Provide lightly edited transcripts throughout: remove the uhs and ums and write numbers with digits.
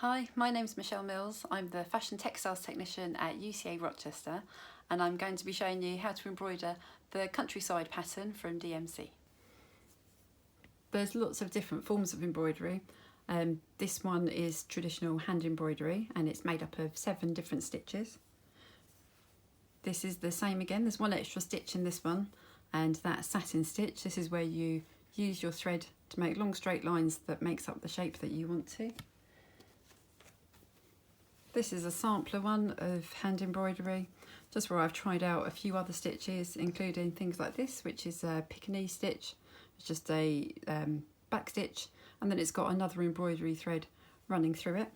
Hi, my name's Michelle Mills. I'm the Fashion Textiles Technician at UCA Rochester, and I'm going to be showing you how to embroider the countryside pattern from DMC. There's lots of different forms of embroidery. This one is traditional hand embroidery and it's made up of 7 different stitches. This is the same again, there's one extra stitch in this one, and that satin stitch. This is where you use your thread to make long straight lines that makes up the shape that you want to. This is a sampler one of hand embroidery, just where I've tried out a few other stitches, including things like this, which is a Pekingese stitch. It's just a back stitch, and then it's got another embroidery thread running through it.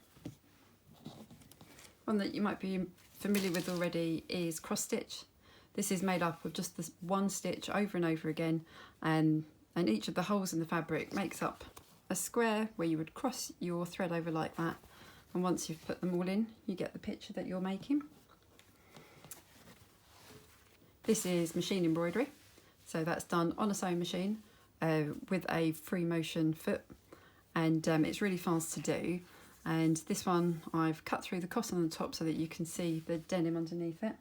One that you might be familiar with already is cross stitch. This is made up of just this one stitch over and over again, and each of the holes in the fabric makes up a square where you would cross your thread over like that. And once you've put them all in, you get the picture that you're making. This is machine embroidery. So that's done on a sewing machine with a free motion foot, and it's really fast to do. And this one I've cut through the cotton on the top so that you can see the denim underneath it.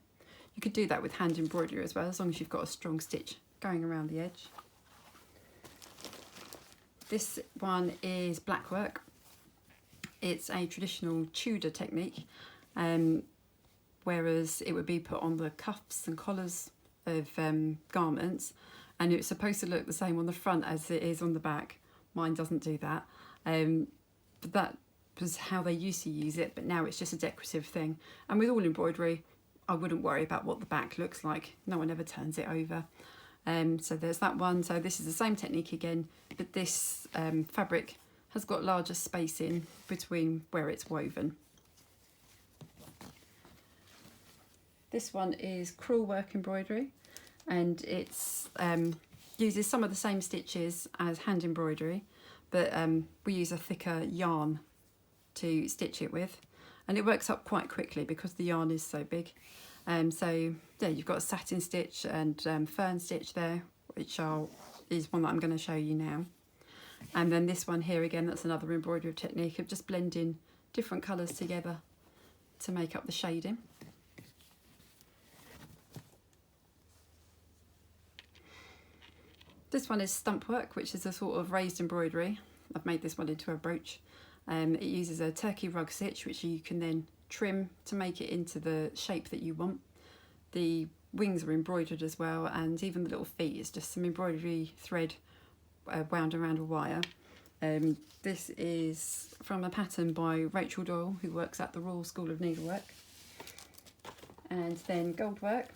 You could do that with hand embroidery as well, as long as you've got a strong stitch going around the edge. This one is black work. It's a traditional Tudor technique, whereas it would be put on the cuffs and collars of garments, and it's supposed to look the same on the front as it is on the back. Mine doesn't do that, but that was how they used to use it, but now it's just a decorative thing. And with all embroidery, I wouldn't worry about what the back looks like. No one ever turns it over. So there's that one. So this is the same technique again, but this fabric has got larger spacing between where it's woven. This one is crewel work embroidery, and it's uses some of the same stitches as hand embroidery, but we use a thicker yarn to stitch it with, and it works up quite quickly because the yarn is so big. So yeah, you've got a satin stitch and fern stitch there, which is one that I'm going to show you now. And then this one here again, that's another embroidery technique of just blending different colours together to make up the shading. This one is stump work, which is a sort of raised embroidery. I've made this one into a brooch. It uses a turkey rug stitch, which you can then trim to make it into the shape that you want. The wings are embroidered as well, and even the little feet is just some embroidery thread wound around a wire. This is from a pattern by Rachel Doyle, who works at the Royal School of Needlework. And then gold work,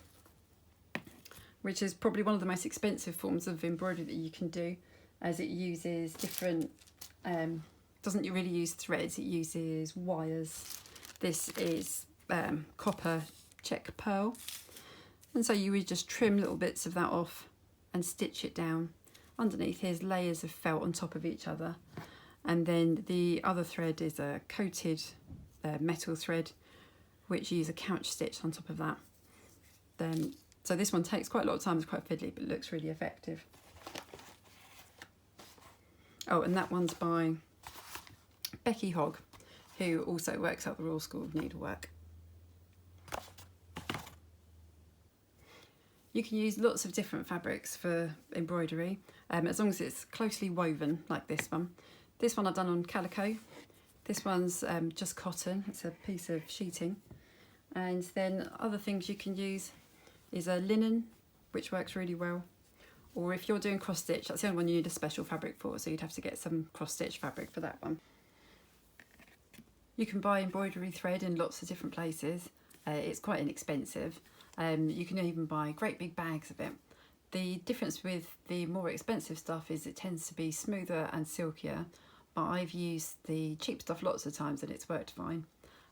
which is probably one of the most expensive forms of embroidery that you can do, as it uses different, doesn't really use threads, it uses wires. This is copper check pearl, and so you would just trim little bits of that off and stitch it down. Underneath here's layers of felt on top of each other, and then the other thread is a coated metal thread, which you use a couch stitch on top of that. So this one takes quite a lot of time, it's quite fiddly, but looks really effective. Oh, and that one's by Becky Hogg, who also works at the Royal School of Needlework. You can use lots of different fabrics for embroidery, as long as it's closely woven, like this one. This one I've done on calico. This one's just cotton, it's a piece of sheeting. And then other things you can use is a linen, which works really well. Or if you're doing cross stitch, that's the only one you need a special fabric for, so you'd have to get some cross stitch fabric for that one. You can buy embroidery thread in lots of different places. It's quite inexpensive. You can even buy great big bags of it. The difference with the more expensive stuff is it tends to be smoother and silkier, but I've used the cheap stuff lots of times and it's worked fine.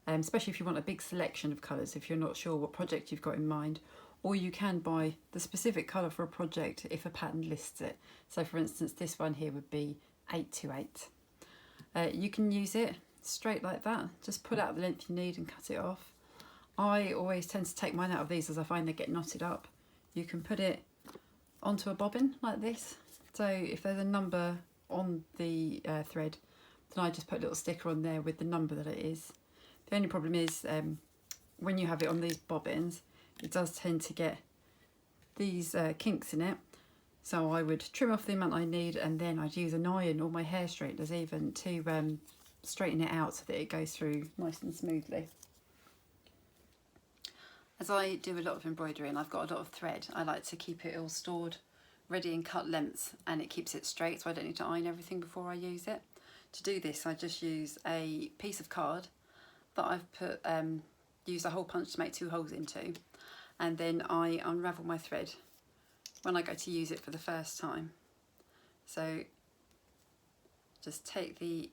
Especially if you want a big selection of colours, if you're not sure what project you've got in mind, or you can buy the specific colour for a project if a pattern lists it. So for instance, this one here would be 828. You can use it straight like that, just pull out the length you need and cut it off. I always tend to take mine out of these as I find they get knotted up. You can put it onto a bobbin like this, so if there's a number on the thread, then I just put a little sticker on there with the number that it is. The only problem is when you have it on these bobbins, it does tend to get these kinks in it. So I would trim off the amount I need, and then I'd use an iron or my hair straighteners even to straighten it out so that it goes through nice and smoothly. As I do a lot of embroidery and I've got a lot of thread, I like to keep it all stored ready in cut lengths, and it keeps it straight so I don't need to iron everything before I use it. To do this, I just use a piece of card that I've put used a hole punch to make 2 holes into, and then I unravel my thread when I go to use it for the first time. So just take the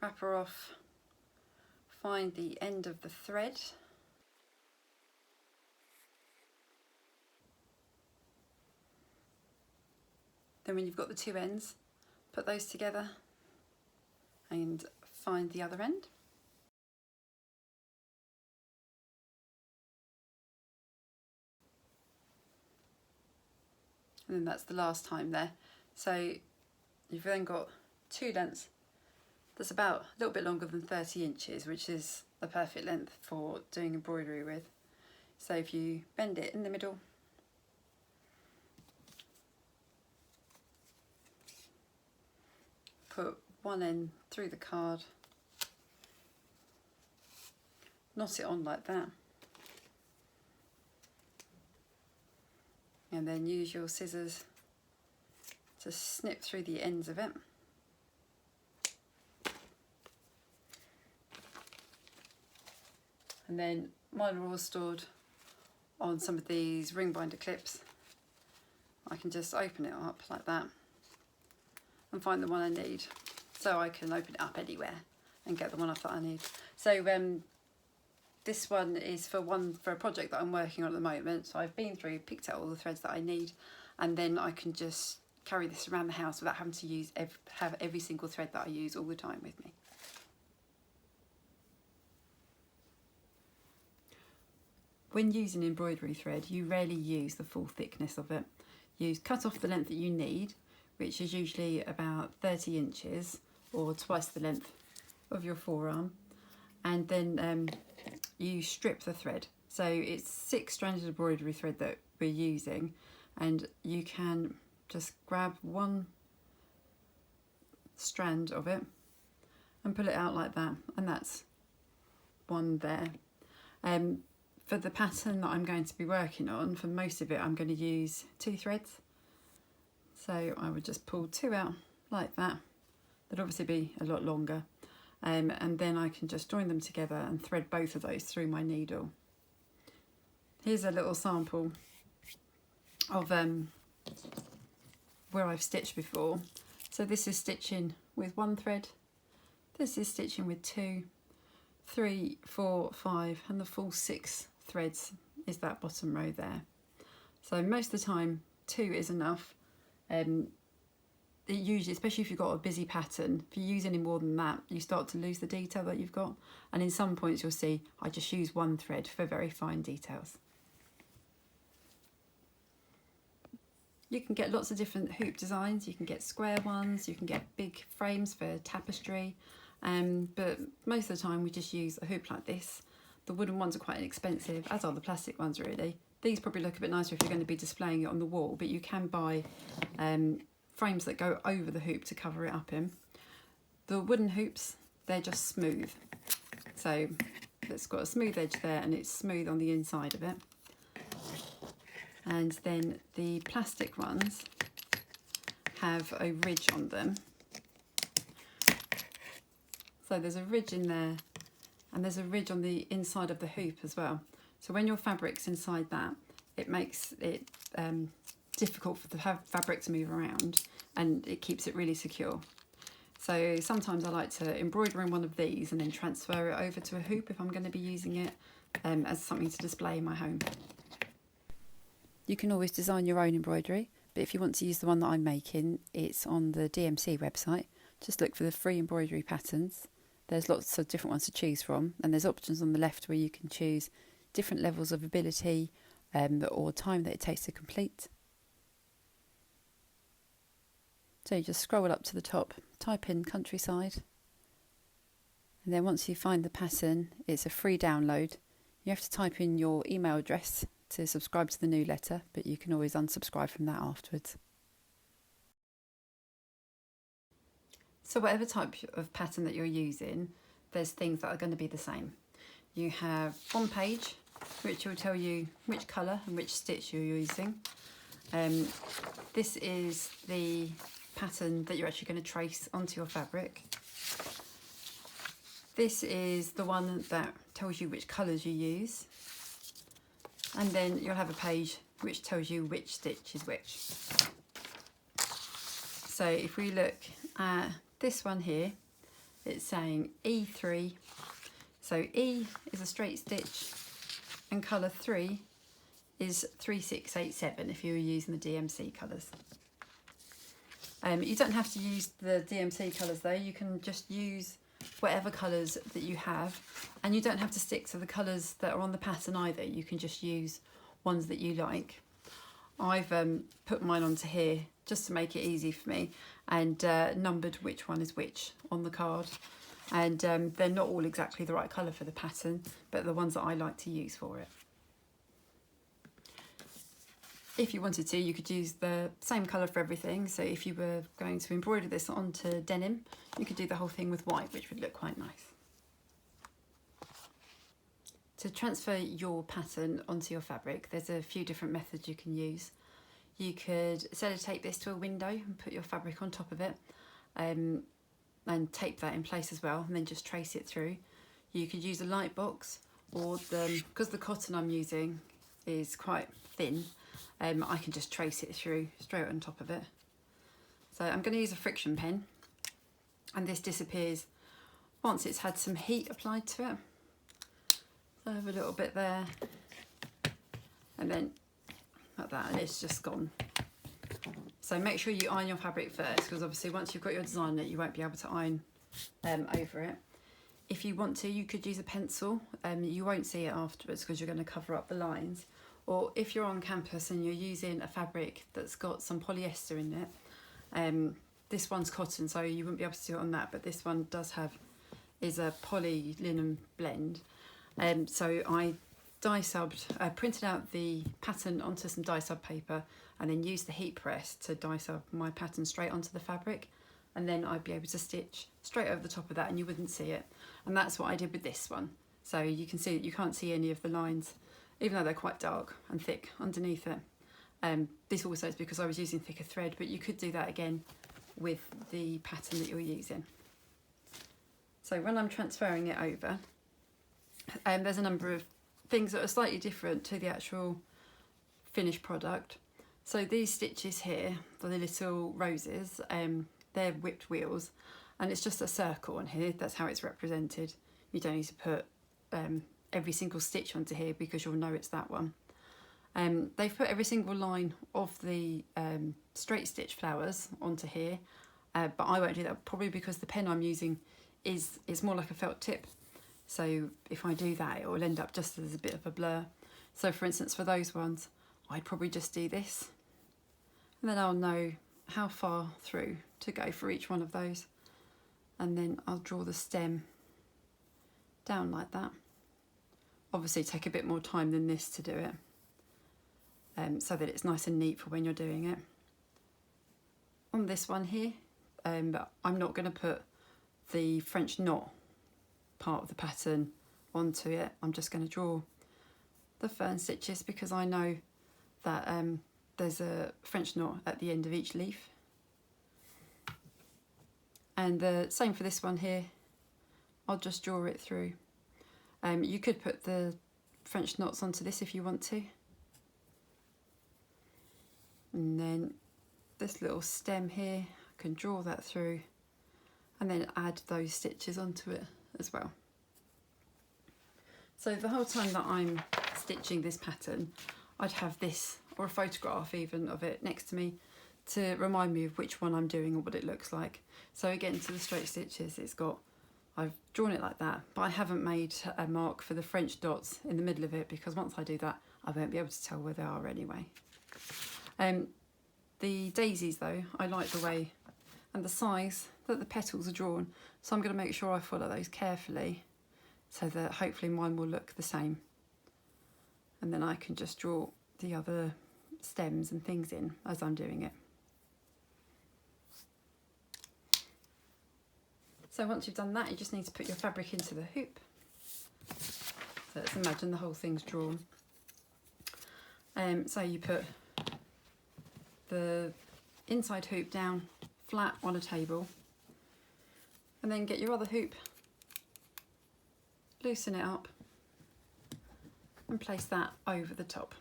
wrapper off, find the end of the thread, then when you've got the 2 ends, put those together and find the other end. And then that's the last time there. So you've then got 2 lengths that's about a little bit longer than 30 inches, which is the perfect length for doing embroidery with. So if you bend it in the middle, put one end through the card, knot it on like that, and then use your scissors to snip through the ends of it. And then mine are all stored on some of these ring binder clips. I can just open it up like that and find the one I need. So I can open it up anywhere and get the one off that I need. So this one is for a project that I'm working on at the moment. So I've been through, picked out all the threads that I need, and then I can just carry this around the house without having to have every single thread that I use all the time with me. When using embroidery thread, you rarely use the full thickness of it. You cut off the length that you need, which is usually about 30 inches or twice the length of your forearm, and then you strip the thread. So it's 6-stranded embroidery thread that we're using, and you can just grab one strand of it and pull it out like that, and that's one there. For the pattern that I'm going to be working on, for most of it I'm going to use 2 threads. So I would just pull 2 out like that. They'd obviously be a lot longer. And then I can just join them together and thread both of those through my needle. Here's a little sample of where I've stitched before. So this is stitching with 1 thread. This is stitching with 2, 3, 4, 5, and the full 6 threads is that bottom row there. So most of the time 2 is enough. It usually, especially if you've got a busy pattern, if you use any more than that, you start to lose the detail that you've got. And in some points you'll see I just use 1 thread for very fine details. You can get lots of different hoop designs. You can get square ones, you can get big frames for tapestry, but most of the time we just use a hoop like this. The wooden ones are quite inexpensive, as are the plastic ones really. These probably look a bit nicer if you're going to be displaying it on the wall, but you can buy frames that go over the hoop to cover it up in. The wooden hoops, they're just smooth. So it's got a smooth edge there and it's smooth on the inside of it. And then the plastic ones have a ridge on them. So there's a ridge in there and there's a ridge on the inside of the hoop as well. So when your fabric's inside that, it makes it difficult for the fabric to move around, and it keeps it really secure. So sometimes I like to embroider in one of these and then transfer it over to a hoop if I'm going to be using it as something to display in my home. You can always design your own embroidery, but if you want to use the one that I'm making, it's on the DMC website. Just look for the free embroidery patterns. There's lots of different ones to choose from, and there's options on the left where you can choose different levels of ability or time that it takes to complete. So you just scroll up to the top, type in countryside, and then once you find the pattern, it's a free download. You have to type in your email address to subscribe to the newsletter, but you can always unsubscribe from that afterwards. So whatever type of pattern that you're using, there's things that are going to be the same. You have one page which will tell you which colour and which stitch you're using. This is the pattern that you're actually going to trace onto your fabric. This is the one that tells you which colours you use. And then you'll have a page which tells you which stitch is which. So if we look at this one here, it's saying E3. So E is a straight stitch and colour 3 is 3687 if you were using the DMC colours. You don't have to use the DMC colours though, you can just use whatever colours that you have, and you don't have to stick to the colours that are on the pattern either, you can just use ones that you like. I've put mine onto here just to make it easy for me, and numbered which one is which on the card, and they're not all exactly the right colour for the pattern, but the ones that I like to use for it. If you wanted to, you could use the same colour for everything. So if you were going to embroider this onto denim, you could do the whole thing with white, which would look quite nice. To transfer your pattern onto your fabric, there's a few different methods you can use. You could sellotape this to a window and put your fabric on top of it, and tape that in place as well, and then just trace it through. You could use a light box, or because the cotton I'm using is quite thin, I can just trace it through straight on top of it. So I'm going to use a friction pen, and this disappears once it's had some heat applied to it. So I have a little bit there, and then like that, and it's just gone. So make sure you iron your fabric first, because obviously once you've got your design on it, you won't be able to iron over it. If you want to, you could use a pencil. You won't see it afterwards because you're going to cover up the lines. Or if you're on campus and you're using a fabric that's got some polyester in it, this one's cotton, so you wouldn't be able to do it on that, but this one is a poly linen blend. So I printed out the pattern onto some dye sub paper, and then used the heat press to dye sub my pattern straight onto the fabric, and then I'd be able to stitch straight over the top of that and you wouldn't see it. And that's what I did with this one. So you can see that you can't see any of the lines, even though they're quite dark and thick underneath it. This also is because I was using thicker thread, but you could do that again with the pattern that you're using. So when I'm transferring it over, there's a number of things that are slightly different to the actual finished product. So these stitches here, the little roses, they're whipped wheels, and it's just a circle on here. That's how it's represented. You don't need to put every single stitch onto here because you'll know it's that one. They've put every single line of the straight stitch flowers onto here, but I won't do that, probably because the pen I'm using is more like a felt tip. So if I do that, it will end up just as a bit of a blur. So for instance, for those ones, I'd probably just do this, and then I'll know how far through to go for each one of those, and then I'll draw the stem down like that. Obviously take a bit more time than this to do it, so that it's nice and neat for when you're doing it. On this one here, but I'm not going to put the French knot part of the pattern onto it. I'm just going to draw the fern stitches because I know that there's a French knot at the end of each leaf. And the same for this one here, I'll just draw it through. You could put the French knots onto this if you want to. And then this little stem here, I can draw that through and then add those stitches onto it as well. So the whole time that I'm stitching this pattern, I'd have this, or a photograph even of it, next to me to remind me of which one I'm doing or what it looks like. So again, to the straight stitches, I've drawn it like that, but I haven't made a mark for the French dots in the middle of it because once I do that, I won't be able to tell where they are anyway. The daisies though, I like the way and the size that the petals are drawn. So I'm going to make sure I follow those carefully so that hopefully mine will look the same. And then I can just draw the other stems and things in as I'm doing it. So once you've done that, you just need to put your fabric into the hoop. So let's imagine the whole thing's drawn. So you put the inside hoop down flat on a table, and then get your other hoop, loosen it up and place that over the top.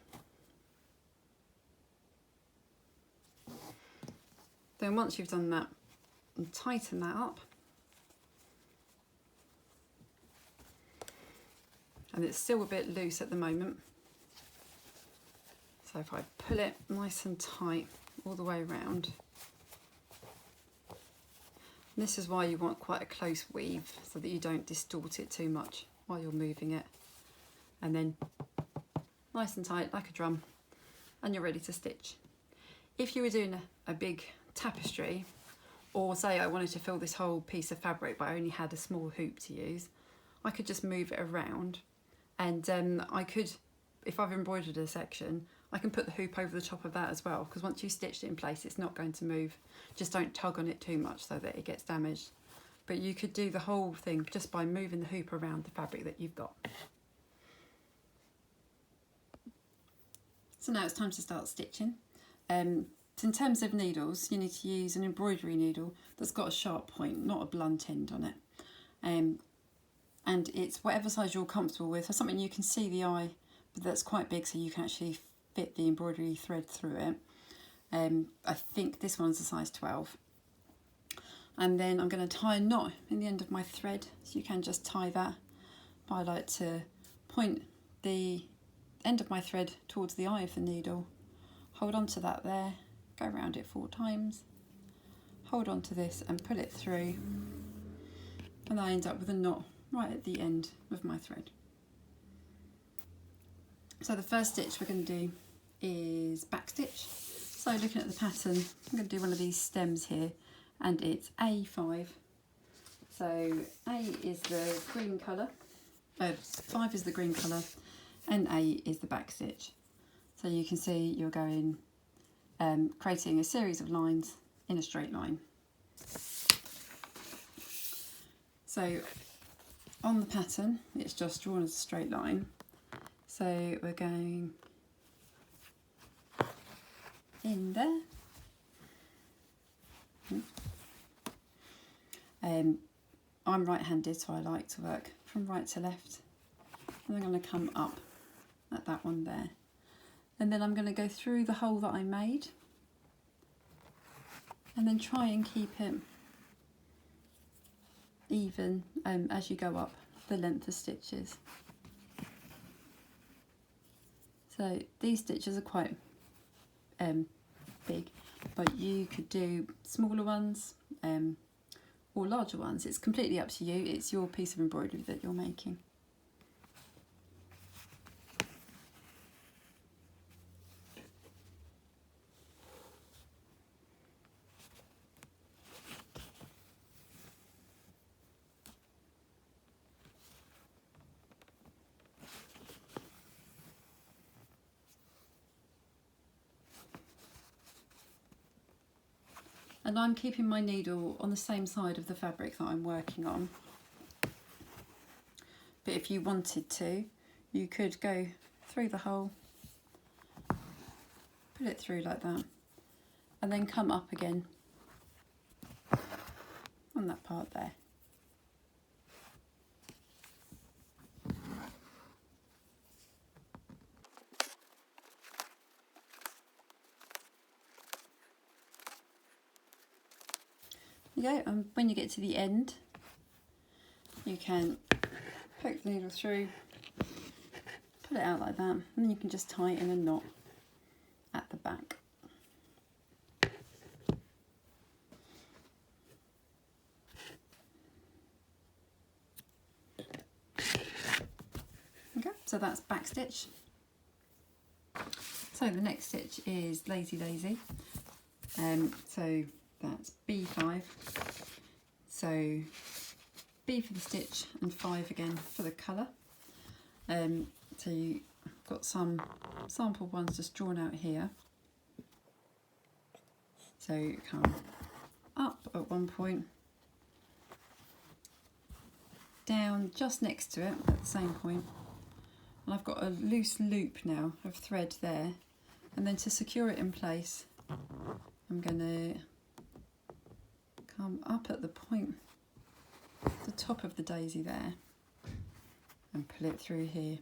Then once you've done that, and tighten that up, and it's still a bit loose at the moment, so if I pull it nice and tight all the way around, and this is why you want quite a close weave so that you don't distort it too much while you're moving it, and then nice and tight like a drum, and you're ready to stitch. If you were doing a big tapestry, or say I wanted to fill this whole piece of fabric but I only had a small hoop to use, I could just move it around, and I could, if I've embroidered a section, I can put the hoop over the top of that as well, because once you've stitched it in place it's not going to move. Just don't tug on it too much so that it gets damaged. But you could do the whole thing just by moving the hoop around the fabric that you've got. So now it's time to start stitching. So in terms of needles, you need to use an embroidery needle that's got a sharp point, not a blunt end on it. And it's whatever size you're comfortable with. For something you can see the eye, but that's quite big so you can actually fit the embroidery thread through it. I think this one's a size 12. And then I'm going to tie a knot in the end of my thread, so you can just tie that. But I like to point the end of my thread towards the eye of the needle, hold on to that there, go around it 4 times, hold on to this and pull it through, and I end up with a knot right at the end of my thread. So the first stitch we're going to do is back stitch. So looking at the pattern, I'm going to do one of these stems here, and it's A5. So A is the green colour, 5 is the green colour, and A is the back stitch. So you can see you're going, creating a series of lines in a straight line. So on the pattern, it's just drawn as a straight line. So we're going in there. I'm right-handed, so I like to work from right to left. And I'm going to come up at that one there. And then I'm going to go through the hole that I made. And then try and keep it even as you go up the length of stitches. So these stitches are quite big, but you could do smaller ones or larger ones. It's completely up to you. It's your piece of embroidery that you're making. And I'm keeping my needle on the same side of the fabric that I'm working on. But if you wanted to, you could go through the hole, put it through like that, and then come up again on that part there. There you go, and when you get to the end, you can poke the needle through, pull it out like that, and then you can just tie in a knot at the back. Okay, so that's back stitch. So the next stitch is lazy lazy. So that's B5. So B for the stitch and 5 again for the colour. So you've got some sample ones just drawn out here. So you come up at one point, down just next to it at the same point, and I've got a loose loop now of thread there, and then to secure it in place I'm going to come up at the point, the top of the daisy there, and pull it through here.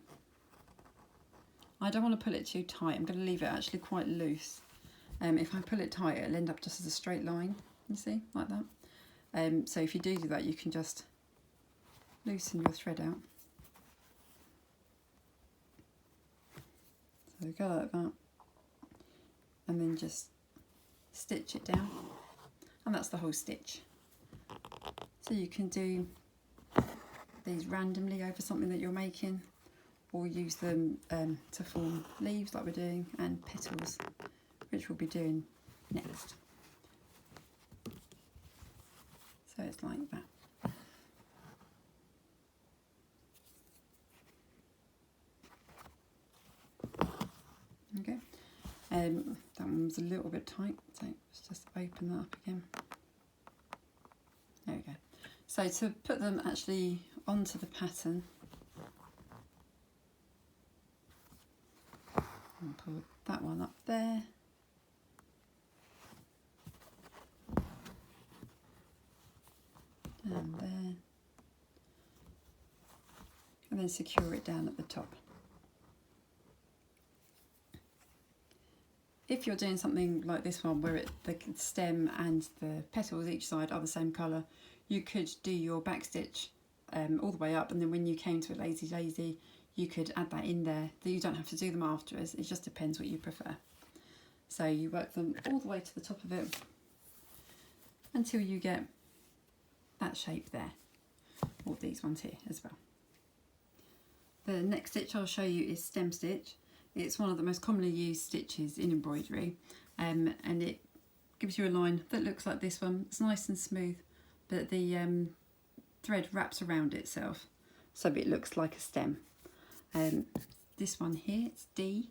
I don't want to pull it too tight, I'm going to leave it actually quite loose. If I pull it tight it'll end up just as a straight line, you see, like that. So if you do that you can just loosen your thread out. So go like that, and then just stitch it down, and that's the whole stitch. So you can do these randomly over something that you're making, or use them to form leaves like we're doing, and petals, which we'll be doing next. So it's like that. Okay, that one's a little bit tight, so let's just open that up again. There we go. So to put them actually onto the pattern, and pull that one up there, and there, and then secure it down at the top. If you're doing something like this one where the stem and the petals each side are the same colour, you could do your back stitch all the way up, and then when you came to a lazy daisy you could add that in there. You don't have to do them afterwards, it just depends what you prefer. So you work them all the way to the top of it until you get that shape there, or these ones here as well. The next stitch I'll show you is stem stitch. It's one of the most commonly used stitches in embroidery, and it gives you a line that looks like this one. It's nice and smooth, but the thread wraps around itself so it looks like a stem. This one here, it's D.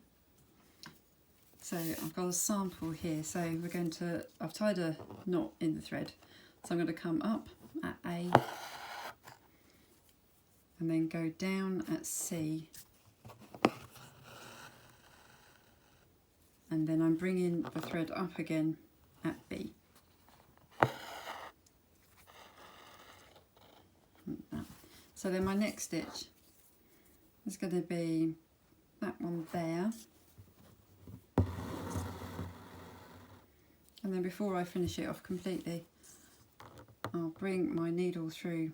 So I've got a sample here, so we're going to, I've tied a knot in the thread, so I'm going to come up at A and then go down at C, and then I'm bringing the thread up again at B. So then my next stitch is going to be that one there, and then before I finish it off completely I'll bring my needle through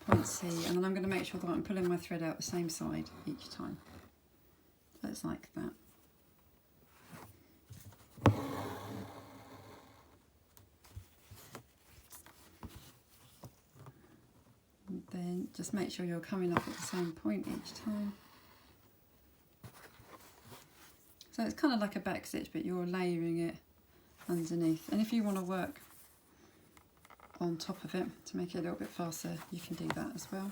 point C, and then I'm going to make sure that I'm pulling my thread out the same side each time. So it's like that. And then just make sure you're coming up at the same point each time. So it's kind of like a back stitch, but you're layering it underneath. And if you want to work on top of it to make it a little bit faster, you can do that as well.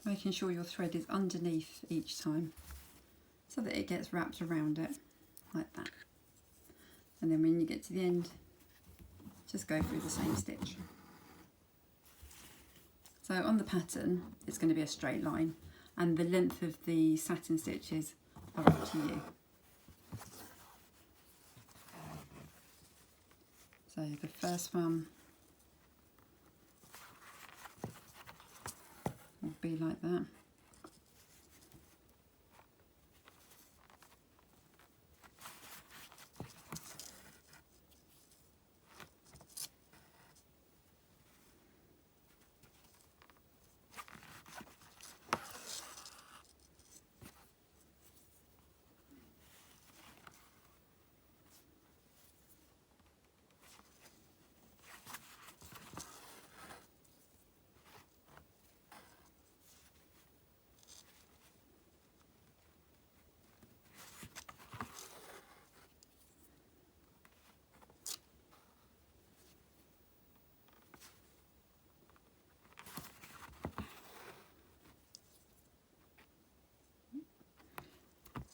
Making sure your thread is underneath each time so that it gets wrapped around it like that. And then when you get to the end, just go through the same stitch. So on the pattern it's going to be a straight line, and the length of the satin stitches are up to you. So the first one will be like that.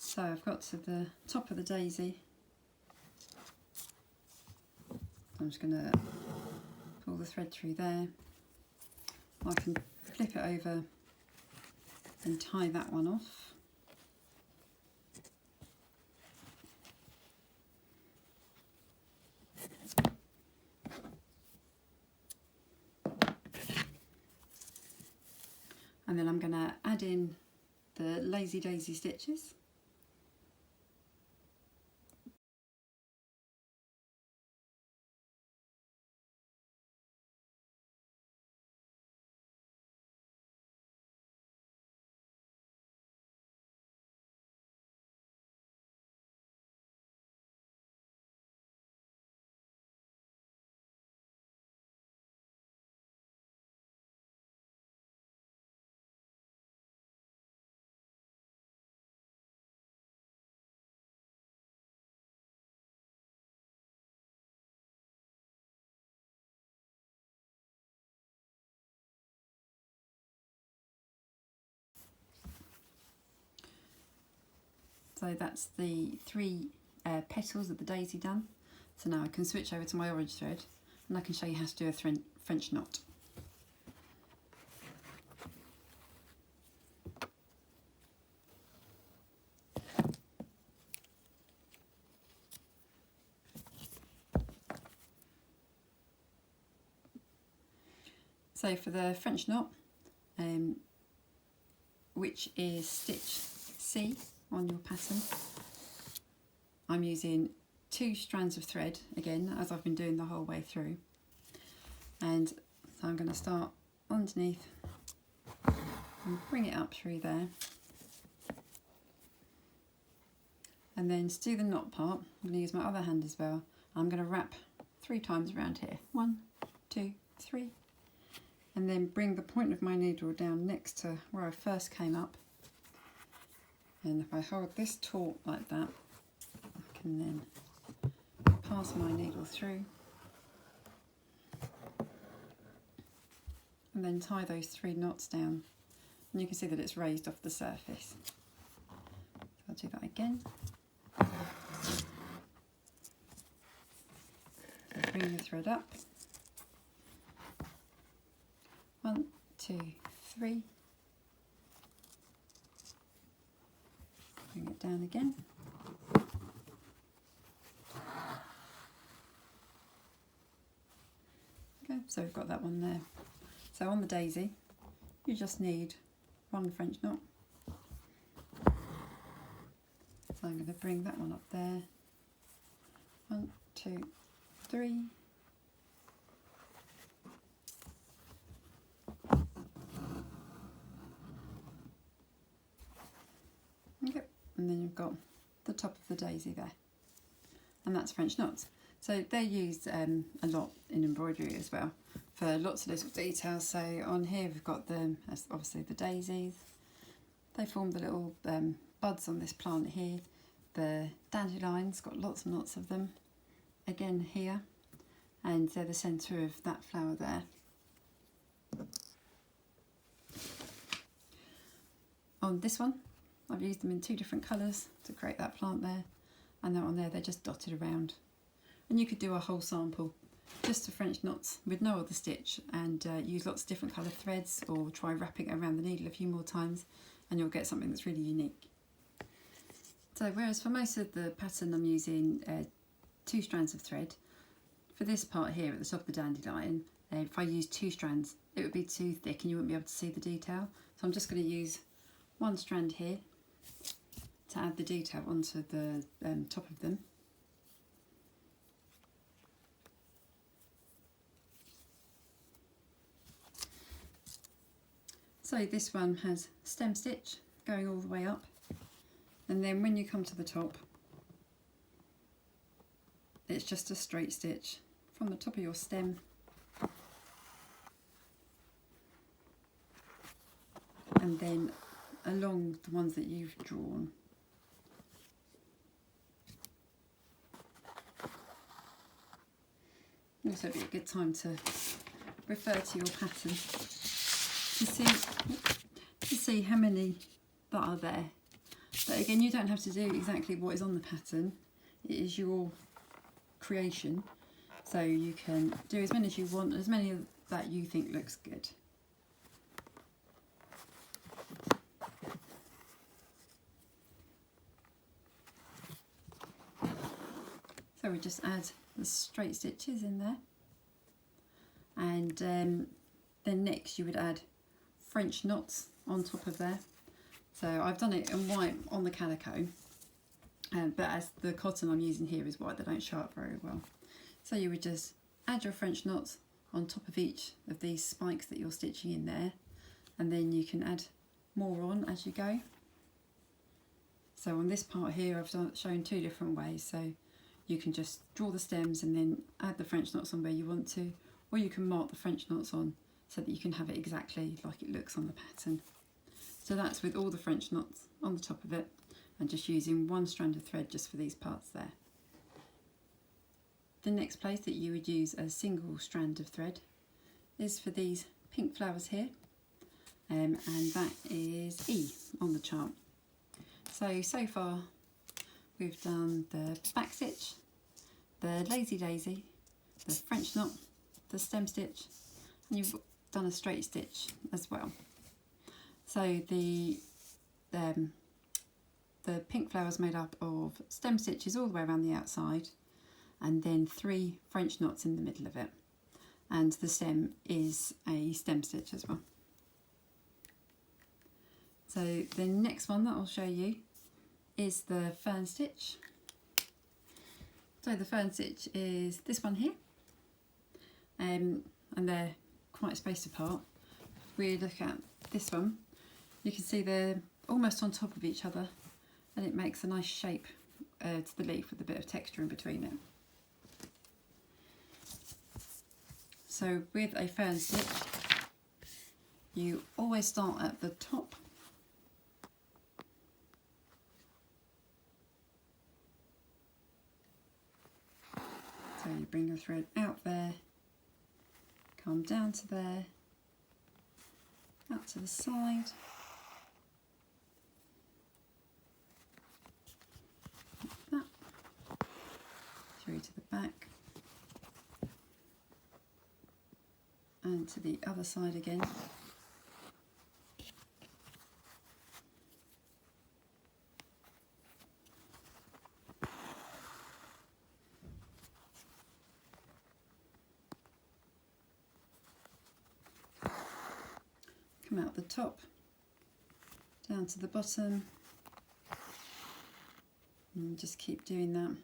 So I've got to the top of the daisy. I'm just going to pull the thread through there. I can flip it over and tie that one off. And then I'm going to add in the lazy daisy stitches. So that's the three petals of the daisy done. So now I can switch over to my orange thread and I can show you how to do a French knot. So for the French knot, which is stitch C on your pattern, I'm using 2 strands of thread again, as I've been doing the whole way through. And so I'm going to start underneath and bring it up through there. And then to do the knot part, I'm going to use my other hand as well. I'm going to wrap 3 times around here. 1, 2, 3. And then bring the point of my needle down next to where I first came up. And if I hold this taut like that, I can then pass my needle through and then tie those 3 knots down. And you can see that it's raised off the surface. So I'll do that again. Bring the thread up. 1, 2, 3. Bring it down again. Okay, so we've got that one there. So on the daisy, you just need 1 French knot. So I'm going to bring that one up there. 1, 2, 3. Okay, and then you've got the top of the daisy there. And that's French knots. So they're used a lot in embroidery as well for lots of little details. So on here we've got obviously the daisies. They form the little buds on this plant here. The dandelions, got lots and lots of them. Again here, and they're the centre of that flower there. On this one, I've used them in 2 different colours to create that plant there, and that one there, they're just dotted around. And you could do a whole sample just of French knots with no other stitch, and use lots of different coloured threads, or try wrapping it around the needle a few more times, and you'll get something that's really unique. So whereas for most of the pattern I'm using 2 strands of thread, for this part here at the top of the dandelion, if I use 2 strands it would be too thick and you wouldn't be able to see the detail. So I'm just going to use 1 strand here to add the detail onto the top of them. So this one has stem stitch going all the way up, and then when you come to the top it's just a straight stitch from the top of your stem and then along the ones that you've drawn. Also be a good time to refer to your pattern to see how many that are there. But again, you don't have to do exactly what is on the pattern. It is your creation, so you can do as many as you want, as many that you think looks good. So we just add the straight stitches in there, and then next you would add French knots on top of there. So I've done it in white on the calico, but as the cotton I'm using here is white, they don't show up very well. So you would just add your French knots on top of each of these spikes that you're stitching in there, and then you can add more on as you go. So on this part here I've shown two different ways, so you can just draw the stems and then add the French knots on where you want to, or you can mark the French knots on so that you can have it exactly like it looks on the pattern. So that's with all the French knots on the top of it, and just using one strand of thread just for these parts there. The next place that you would use a single strand of thread is for these pink flowers here, and that is E on the chart. So far we've done the back stitch, the lazy daisy, the French knot, the stem stitch, and you've done a straight stitch as well. So the pink flower is made up of stem stitches all the way around the outside, and then 3 French knots in the middle of it, and the stem is a stem stitch as well. So the next one that I'll show you is the fern stitch. So the fern stitch is this one here, and they're quite spaced apart. If we look at this one, you can see they're almost on top of each other, and it makes a nice shape to the leaf with a bit of texture in between it. So with a fern stitch, you always start at the top, so you bring your thread out there, come down to there, out to the side, like that, through to the back, and to the other side again. Come out the top, down to the bottom, and just keep doing that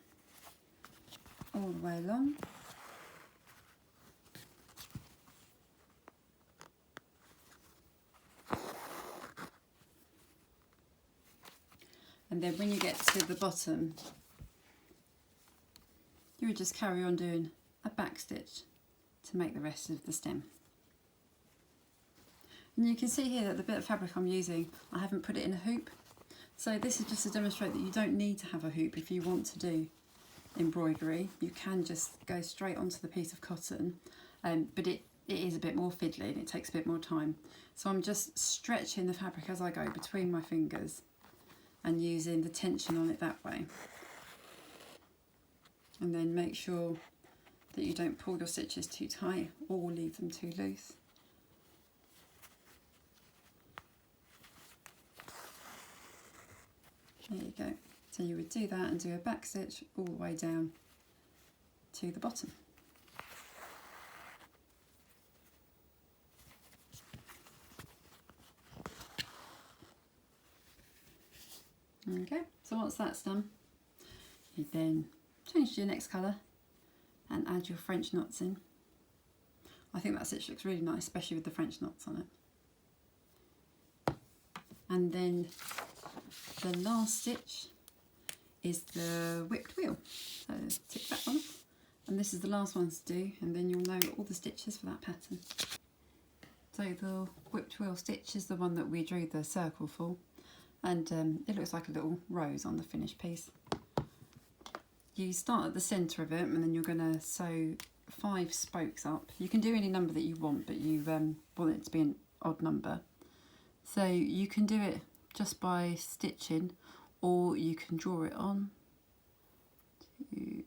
all the way along. And then when you get to the bottom, you would just carry on doing a back stitch to make the rest of the stem. And you can see here that the bit of fabric I'm using, I haven't put it in a hoop. So this is just to demonstrate that you don't need to have a hoop if you want to do embroidery. You can just go straight onto the piece of cotton, but it is a bit more fiddly and it takes a bit more time. So I'm just stretching the fabric as I go between my fingers and using the tension on it that way. And then make sure that you don't pull your stitches too tight or leave them too loose. There you go. So you would do that and do a back stitch all the way down to the bottom. Okay, so once that's done, you then change to your next colour and add your French knots in. I think that stitch looks really nice, especially with the French knots on it. And then the last stitch is the whipped wheel. So tick that one off. And this is the last one to do, and then you'll know all the stitches for that pattern. So the whipped wheel stitch is the one that we drew the circle for, and it looks like a little rose on the finished piece. You start at the centre of it, and then you're going to sew 5 spokes up. You can do any number that you want, but you want it to be an odd number. So you can do it just by stitching, or you can draw it on. 2,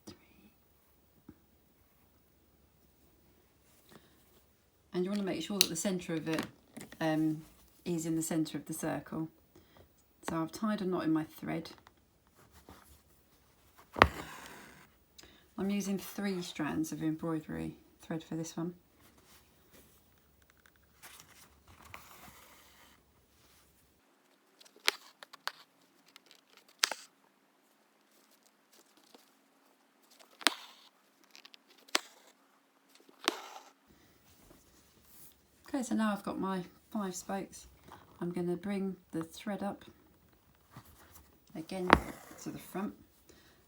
3. And you want to make sure that the centre of it is in the centre of the circle. So I've tied a knot in my thread. I'm using 3 strands of embroidery thread for this one. Okay, so now I've got my 5 spokes. I'm going to bring the thread up again to the front,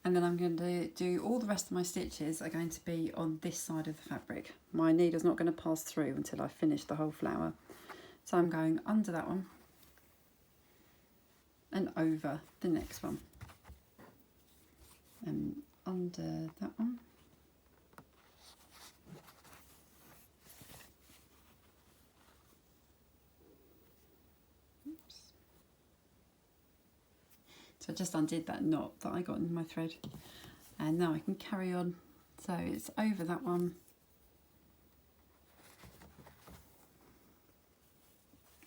and then I'm going to do all the rest of my stitches are going to be on this side of the fabric. My needle's not going to pass through until I finish the whole flower. So I'm going under that one and over the next one and under that one. So I just undid that knot that I got in my thread, and now I can carry on. So it's over that one,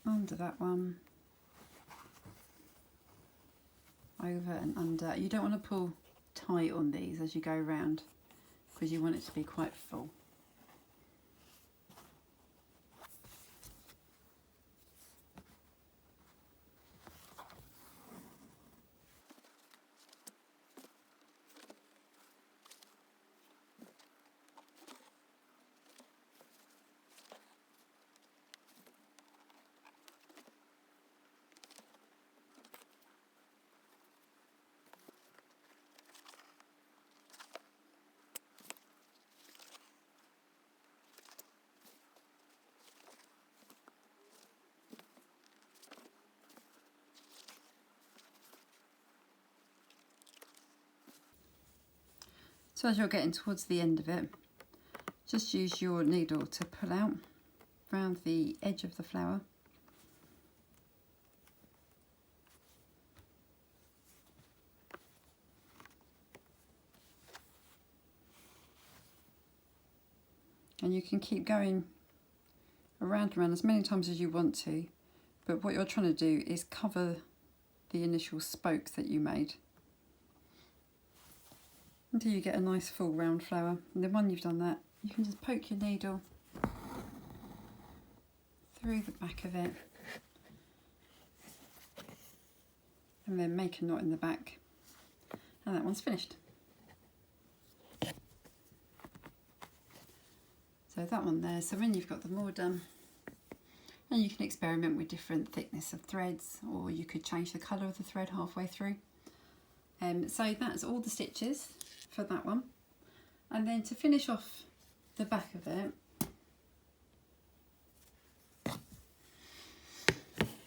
under that one, over and under. You don't want to pull tight on these as you go around because you want it to be quite full. So as you're getting towards the end of it, just use your needle to pull out around the edge of the flower. And you can keep going around and around as many times as you want to, but what you're trying to do is cover the initial spokes that you made until you get a nice full round flower. And then when you've done that, you can just poke your needle through the back of it and then make a knot in the back, and that one's finished. So that one there, so when you've got them all done, and you can experiment with different thickness of threads, or you could change the colour of the thread halfway through. So that's all the stitches for that one. And then to finish off the back of it,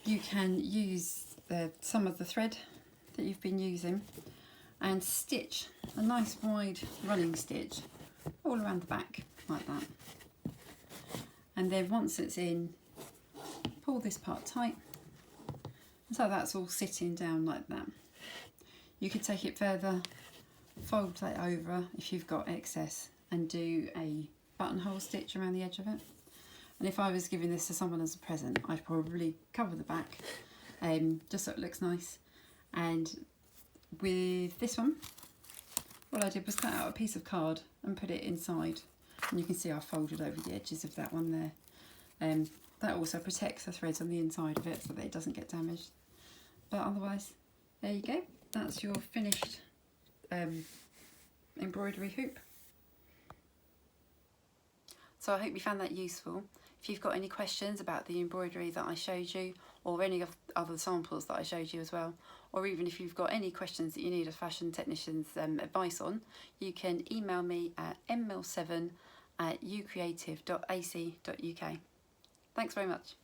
you can use some of the thread that you've been using and stitch a nice wide running stitch all around the back like that. And then once it's in, pull this part tight, so that's all sitting down like that. You could take it further, fold that over if you've got excess, and do a buttonhole stitch around the edge of it. And if I was giving this to someone as a present, I'd probably cover the back just so it looks nice. And with this one, what I did was cut out a piece of card and put it inside, and you can see I folded over the edges of that one there. That also protects the threads on the inside of it so that it doesn't get damaged. But otherwise, there you go. That's your finished embroidery hoop. So I hope you found that useful. If you've got any questions about the embroidery that I showed you, or any of other samples that I showed you as well, or even if you've got any questions that you need a fashion technician's advice on, you can email me at mmil7@ucreative.ac.uk. Thanks very much.